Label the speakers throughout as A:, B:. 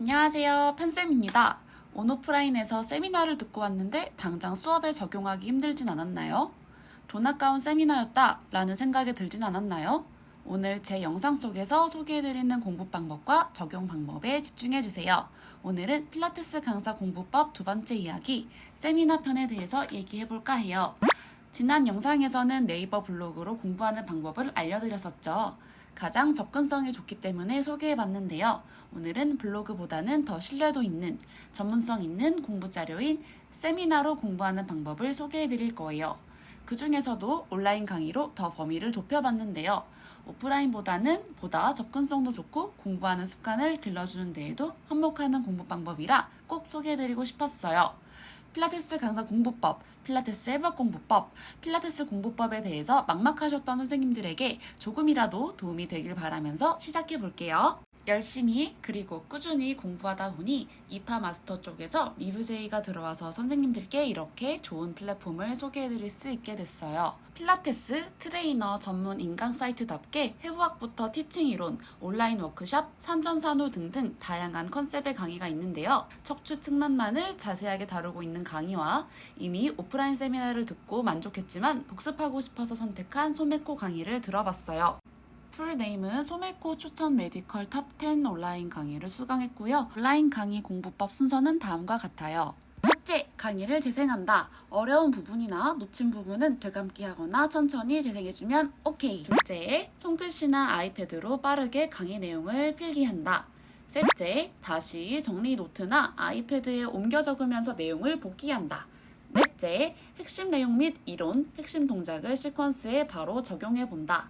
A: 안녕하세요. 편쌤입니다. 온오프라인에서 세미나를 듣고 왔는데 당장 수업에 적용하기 힘들진 않았나요? 돈 아까운 세미나였다 라는 생각이 들진 않았나요? 오늘 제 영상 속에서 소개해드리는 공부 방법과 적용 방법에 집중해주세요. 오늘은 필라테스 강사 공부법 두 번째 이야기, 세미나 편에 대해서 얘기해볼까 해요. 지난 영상에서는 네이버 블로그로 공부하는 방법을 알려드렸었죠. 가장 접근성이 좋기 때문에 소개해봤는데요. 오늘은 블로그보다는 더 신뢰도 있는, 전문성 있는 공부 자료인 세미나로 공부하는 방법을 소개해드릴 거예요. 그 중에서도 온라인 강의로 더 범위를 좁혀봤는데요. 오프라인보다는 보다 접근성도 좋고 공부하는 습관을 길러주는 데에도 한몫하는 공부 방법이라 꼭 소개해드리고 싶었어요. 필라테스 강사 공부법, 필라테스 해부학 공부법, 필라테스 공부법에 대해서 막막하셨던 선생님들에게 조금이라도 도움이 되길 바라면서 시작해 볼게요. 열심히 그리고 꾸준히 공부하다 보니 이파 마스터 쪽에서 리뷰 제의가 들어와서 선생님들께 이렇게 좋은 플랫폼을 소개해드릴 수 있게 됐어요. 필라테스 트레이너 전문 인강 사이트답게 해부학부터 티칭 이론, 온라인 워크숍, 산전산후 등등 다양한 컨셉의 강의가 있는데요. 척추 측만만을 자세하게 다루고 있는 강의와 이미 오프라인 세미나를 듣고 만족했지만 복습하고 싶어서 선택한 소메코 강의를 들어봤어요. 풀네임은 소메코 추천 메디컬 탑10 온라인 강의를 수강했고요. 온라인 강의 공부법 순서는 다음과 같아요. 첫째, 강의를 재생한다. 어려운 부분이나 놓친 부분은 되감기 하거나 천천히 재생해주면 오케이. 둘째, 손글씨나 아이패드로 빠르게 강의 내용을 필기한다. 셋째, 다시 정리 노트나 아이패드에 옮겨 적으면서 내용을 복기한다. 넷째, 핵심 내용 및 이론, 핵심 동작을 시퀀스에 바로 적용해본다.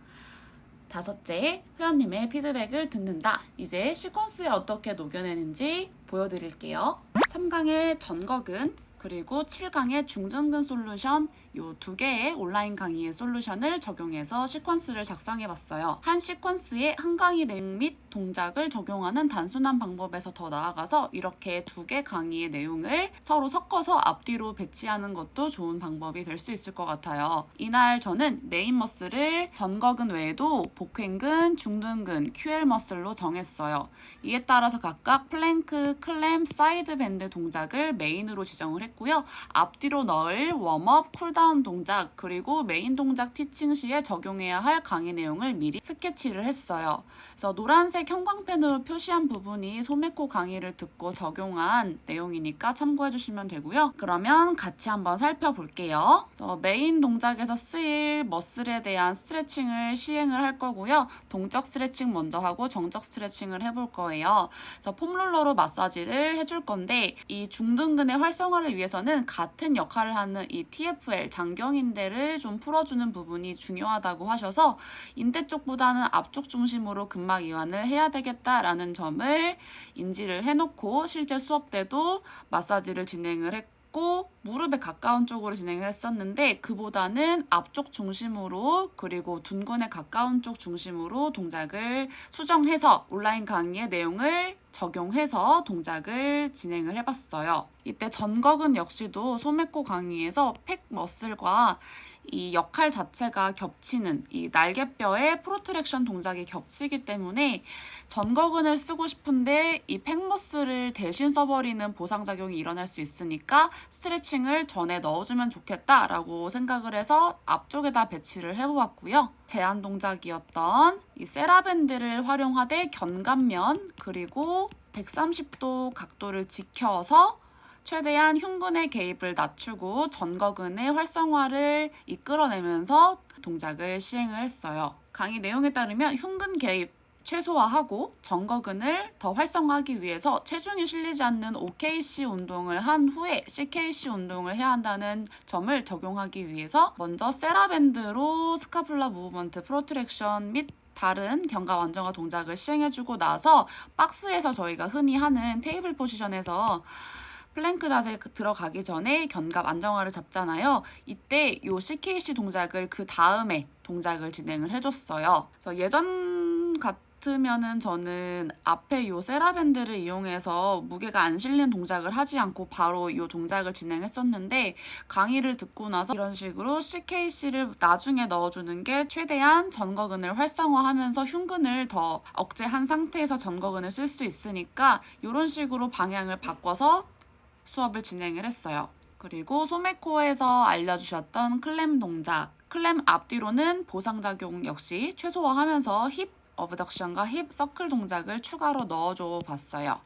A: 다섯째, 회원님의 피드백을 듣는다. 이제 시퀀스에 어떻게 녹여내는지 보여드릴게요. 3강의 전거근 그리고 7강의 중전근 솔루션 이 두 개의 온라인 강의의 솔루션을 적용해서 시퀀스를 작성해봤어요. 한 시퀀스에 한 강의 내용 및 동작을 적용하는 단순한 방법에서 더 나아가서 이렇게 두 개 강의의 내용을 서로 섞어서 앞뒤로 배치하는 것도 좋은 방법이 될 수 있을 것 같아요. 이날 저는 메인 머슬을 전거근 외에도 복횡근, 중둔근, QL 머슬로 정했어요. 이에 따라서 각각 플랭크, 클램, 사이드 밴드 동작을 메인으로 지정을 했고요. 앞뒤로 넣을 웜업, 쿨다운 동작, 그리고 메인 동작 티칭 시에 적용해야 할 강의 내용을 미리 스케치를 했어요. 그래서 노란색 형광펜으로 표시한 부분이 소메코 강의를 듣고 적용한 내용이니까 참고해 주시면 되고요. 그러면 같이 한번 살펴볼게요. 그래서 메인 동작에서 쓰일 머슬에 대한 스트레칭을 시행을 할 거고요. 동적 스트레칭 먼저 하고 정적 스트레칭을 해볼 거예요. 그래서 폼롤러로 마사지를 해줄 건데 이 중둔근의 활성화를 위해서는 같은 역할을 하는 이 TFL 장경인대를 좀 풀어주는 부분이 중요하다고 하셔서 인대 쪽보다는 앞쪽 중심으로 근막 이완을 해야 되겠다라는 점을 인지를 해놓고 실제 수업 때도 마사지를 진행을 했고 무릎에 가까운 쪽으로 진행을 했었는데 그보다는 앞쪽 중심으로 그리고 둔근에 가까운 쪽 중심으로 동작을 수정해서 온라인 강의의 내용을 적용해서 동작을 진행을 해봤어요. 이때 전거근 역시도 소메코 강의에서 팩 머슬과 이 역할 자체가 겹치는 이 날개뼈의 프로트랙션 동작이 겹치기 때문에 전거근을 쓰고 싶은데 이 팩머슬을 대신 써버리는 보상작용이 일어날 수 있으니까 스트레칭을 전에 넣어주면 좋겠다라고 생각을 해서 앞쪽에다 배치를 해보았고요. 제한 동작이었던 이 세라밴드를 활용하되 견갑면 그리고 130도 각도를 지켜서 최대한 흉근의 개입을 낮추고 전거근의 활성화를 이끌어내면서 동작을 시행을 했어요. 강의 내용에 따르면 흉근 개입 최소화하고 전거근을 더 활성화하기 위해서 체중이 실리지 않는 OKC 운동을 한 후에 CKC 운동을 해야 한다는 점을 적용하기 위해서 먼저 세라밴드로 스카플라 무브먼트 프로트랙션 및 다른 견갑 안정화 동작을 시행해주고 나서 박스에서 저희가 흔히 하는 테이블 포지션에서 플랭크 자세 들어가기 전에 견갑 안정화를 잡잖아요. 이때 요 CKC 동작을 그 다음에 동작을 진행을 해줬어요. 그래서 예전 같은 같으면은 저는 앞에 요 세라밴드를 이용해서 무게가 안 실린 동작을 하지 않고 바로 요 동작을 진행했었는데, 강의를 듣고 나서 이런 식으로 CKC를 나중에 넣어주는 게 최대한 전거근을 활성화하면서 흉근을 더 억제한 상태에서 전거근을 쓸 수 있으니까 이런 식으로 방향을 바꿔서 수업을 진행을 했어요. 그리고 소메코에서 알려주셨던 클램 동작, 클램 앞뒤로는 보상작용 역시 최소화하면서 힙 어브덕션과 힙 서클 동작을 추가로 넣어줘 봤어요.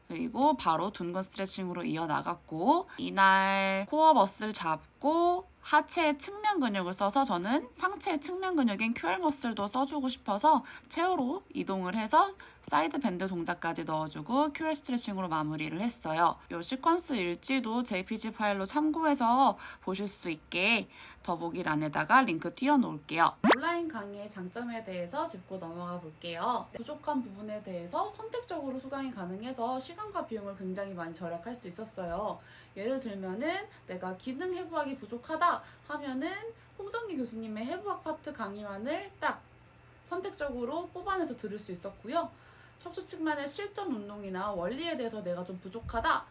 A: 그리고 바로 둔근 스트레칭으로 이어나갔고, 이날 코어 머슬 잡고 하체의 측면 근육을 써서 저는 상체의 측면 근육인 큐얼 머슬도 써주고 싶어서 체어로 이동을 해서 사이드 밴드 동작까지 넣어주고 큐얼 스트레칭으로 마무리를 했어요. 이 시퀀스 일지도 JPG 파일로 참고해서 보실 수 있게 더보기란에다가 링크 띄워놓을게요. 온라인 강의의 장점에 대해서 짚고 넘어가 볼게요. 부족한 부분에 대해서 선택적으로 수강이 가능해서 시간과 비용을 굉장히 많이 절약할 수 있었어요. 예를 들면은 내가 기능 해부학이 부족하다 하면은 홍정기 교수님의 해부학 파트 강의만을 딱 선택적으로 뽑아내서 들을 수 있었고요. 척추 측면의 실전 운동이나 원리에 대해서 내가 좀 부족하다,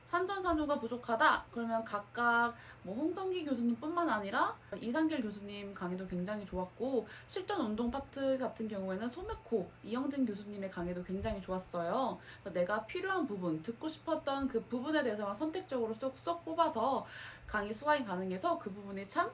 A: 산전산후가 부족하다 그러면 각각 홍정기 교수님뿐만 아니라 이상길 교수님 강의도 굉장히 좋았고, 실전 운동 파트 같은 경우에는 소메코 이영진 교수님의 강의도 굉장히 좋았어요. 내가 필요한 부분, 듣고 싶었던 그 부분에 대해서만 선택적으로 쏙쏙 뽑아서 강의 수강이 가능해서 그 부분이 참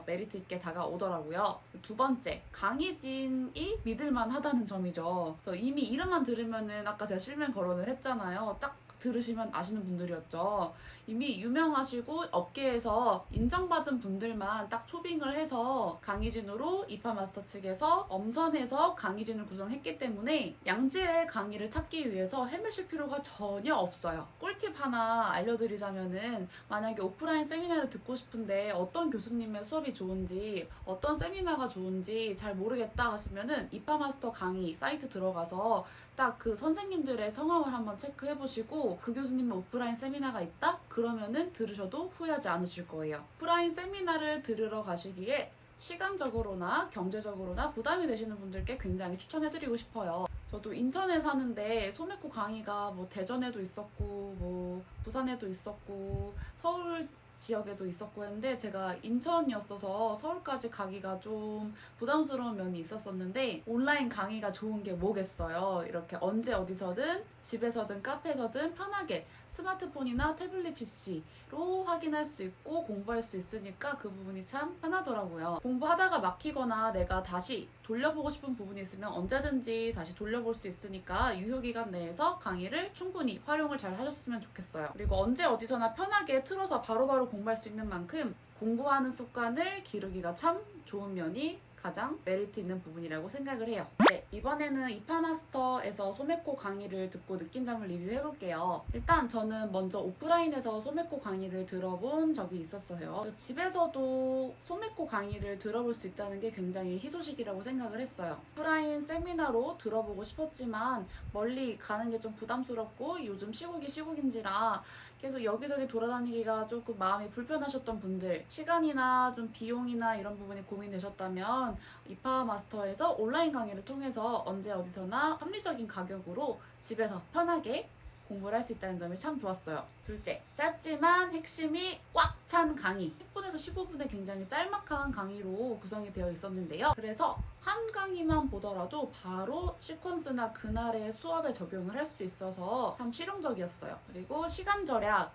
A: 메리트 있게 다가오더라고요. 두 번째, 강의진이 믿을만 하다는 점이죠. 그래서 이미 이름만 들으면은 아까 제가 실명 거론을 했잖아요. 딱 들으시면 아시는 분들이었죠. 이미 유명하시고 업계에서 인정받은 분들만 딱 초빙을 해서 강의진으로 이파마스터 측에서 엄선해서 강의진을 구성했기 때문에 양질의 강의를 찾기 위해서 헤매실 필요가 전혀 없어요. 꿀팁 하나 알려드리자면은, 만약에 오프라인 세미나를 듣고 싶은데 어떤 교수님의 수업이 좋은지, 어떤 세미나가 좋은지 잘 모르겠다 하시면은 이파마스터 강의 사이트 들어가서 딱 그 선생님들의 성함을 한번 체크해보시고 그 교수님의 오프라인 세미나가 있다? 그러면은 들으셔도 후회하지 않으실 거예요. 오프라인 세미나를 들으러 가시기에 시간적으로나 경제적으로나 부담이 되시는 분들께 굉장히 추천해드리고 싶어요. 저도 인천에 사는데 소메코 강의가 대전에도 있었고 부산에도 있었고 서울 지역에도 있었고 했는데, 제가 인천이었어서 서울까지 가기가 좀 부담스러운 면이 있었었는데, 온라인 강의가 좋은 게 뭐겠어요. 이렇게 언제 어디서든 집에서든 카페에서든 편하게 스마트폰이나 태블릿 PC로 확인할 수 있고 공부할 수 있으니까 그 부분이 참 편하더라고요. 공부하다가 막히거나 내가 다시 돌려보고 싶은 부분이 있으면 언제든지 다시 돌려볼 수 있으니까 유효기간 내에서 강의를 충분히 활용을 잘 하셨으면 좋겠어요. 그리고 언제 어디서나 편하게 틀어서 바로바로 공부할 수 있는 만큼 공부하는 습관을 기르기가 참 좋은 면이 가장 메리트 있는 부분이라고 생각을 해요. 네, 이번에는 이파마스터에서 소메코 강의를 듣고 느낀 점을 리뷰해볼게요. 일단 저는 먼저 오프라인에서 소메코 강의를 들어본 적이 있었어요. 집에서도 소메코 강의를 들어볼 수 있다는 게 굉장히 희소식이라고 생각을 했어요. 오프라인 세미나로 들어보고 싶었지만 멀리 가는 게 좀 부담스럽고 요즘 시국인지라 계속 여기저기 돌아다니기가 조금 마음이 불편하셨던 분들, 시간이나 좀 비용이나 이런 부분이 고민되셨다면 이파마스터에서 온라인 강의를 통해서 언제 어디서나 합리적인 가격으로 집에서 편하게 공부를 할 수 있다는 점이 참 좋았어요. 둘째, 짧지만 핵심이 꽉 찬 강의. 10분에서 15분의 굉장히 짤막한 강의로 구성이 되어 있었는데요. 그래서 한 강의만 보더라도 바로 시퀀스나 그날의 수업에 적용을 할 수 있어서 참 실용적이었어요. 그리고 시간 절약.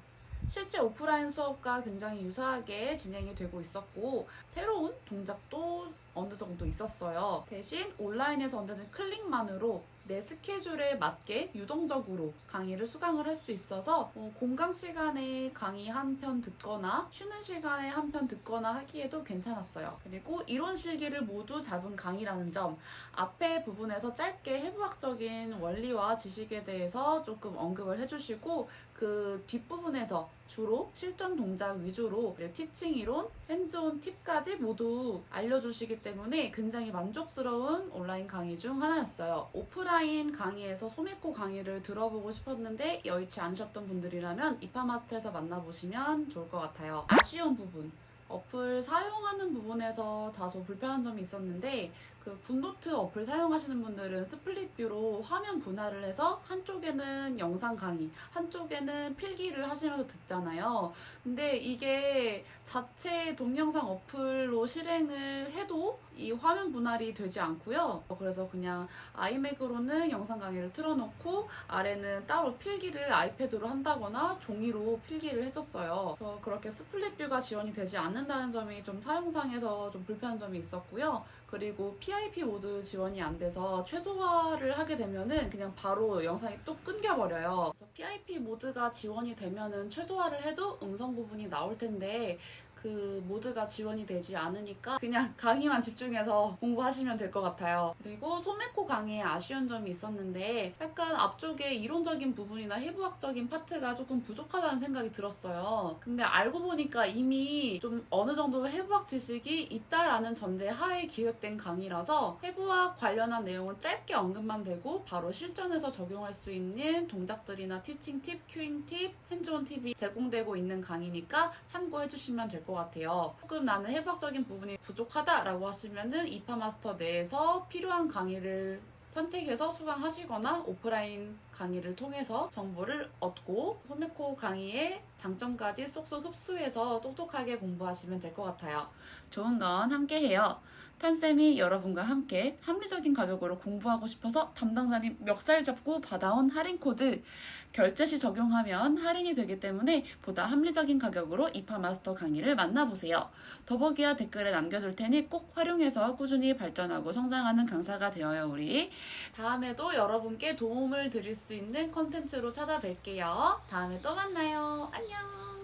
A: 실제 오프라인 수업과 굉장히 유사하게 진행이 되고 있었고 새로운 동작도 어느 정도 있었어요. 대신 온라인에서 언제든 클릭만으로 내 스케줄에 맞게 유동적으로 강의를 수강을 할 수 있어서 공강 시간에 강의 한 편 듣거나 쉬는 시간에 한 편 듣거나 하기에도 괜찮았어요. 그리고 이론 실기를 모두 잡은 강의라는 점, 앞에 부분에서 짧게 해부학적인 원리와 지식에 대해서 조금 언급을 해주시고 그 뒷부분에서 주로 실전 동작 위주로 티칭 이론, 핸즈온 팁까지 모두 알려주시기 때문에 굉장히 만족스러운 온라인 강의 중 하나였어요. 오프라인 강의에서 소메코 강의를 들어보고 싶었는데 여의치 않으셨던 분들이라면 이파마스터에서 만나보시면 좋을 것 같아요. 아쉬운 부분, 어플 사용하는 부분에서 다소 불편한 점이 있었는데 그 굿노트 어플 사용하시는 분들은 스플릿 뷰로 화면 분할을 해서 한쪽에는 영상 강의, 한쪽에는 필기를 하시면서 듣잖아요. 근데 이게 자체 동영상 어플로 실행을 해도 이 화면 분할이 되지 않고요. 그래서 그냥 아이맥으로는 영상 강의를 틀어놓고 아래는 따로 필기를 아이패드로 한다거나 종이로 필기를 했었어요. 그래서 그렇게 스플릿 뷰가 지원이 되지 않는다는 점이 좀 사용상에서 좀 불편한 점이 있었고요. 그리고 PIP 모드 지원이 안 돼서 최소화를 하게 되면은 그냥 바로 영상이 또 끊겨버려요. 그래서 PIP 모드가 지원이 되면은 최소화를 해도 음성 부분이 나올 텐데 그 모드가 지원이 되지 않으니까 그냥 강의만 집중해서 공부하시면 될 것 같아요. 그리고 소메코 강의에 아쉬운 점이 있었는데 약간 앞쪽에 이론적인 부분이나 해부학적인 파트가 조금 부족하다는 생각이 들었어요. 근데 알고 보니까 이미 좀 어느 정도 해부학 지식이 있다라는 전제 하에 기획된 강의라서 해부학 관련한 내용은 짧게 언급만 되고 바로 실전에서 적용할 수 있는 동작들이나 티칭 팁, 큐잉 팁, 핸즈온 팁이 제공되고 있는 강의니까 참고해 주시면 될 것 같아요. 조금 나는 해부학적인 부분이 부족하다라고 하시면은 이파마스터 내에서 필요한 강의를 선택해서 수강하시거나 오프라인 강의를 통해서 정보를 얻고 소메코 강의의 장점까지 쏙쏙 흡수해서 똑똑하게 공부하시면 될 것 같아요. 좋은 건 함께해요. 탄쌤이 여러분과 함께 합리적인 가격으로 공부하고 싶어서 담당자님 멱살 잡고 받아온 할인 코드 결제 시 적용하면 할인이 되기 때문에 보다 합리적인 가격으로 이파마스터 강의를 만나보세요. 더보기와 댓글에 남겨둘 테니 꼭 활용해서 꾸준히 발전하고 성장하는 강사가 되어요 우리. 다음에도 여러분께 도움을 드릴 수 있는 컨텐츠로 찾아뵐게요. 다음에 또 만나요. 안녕.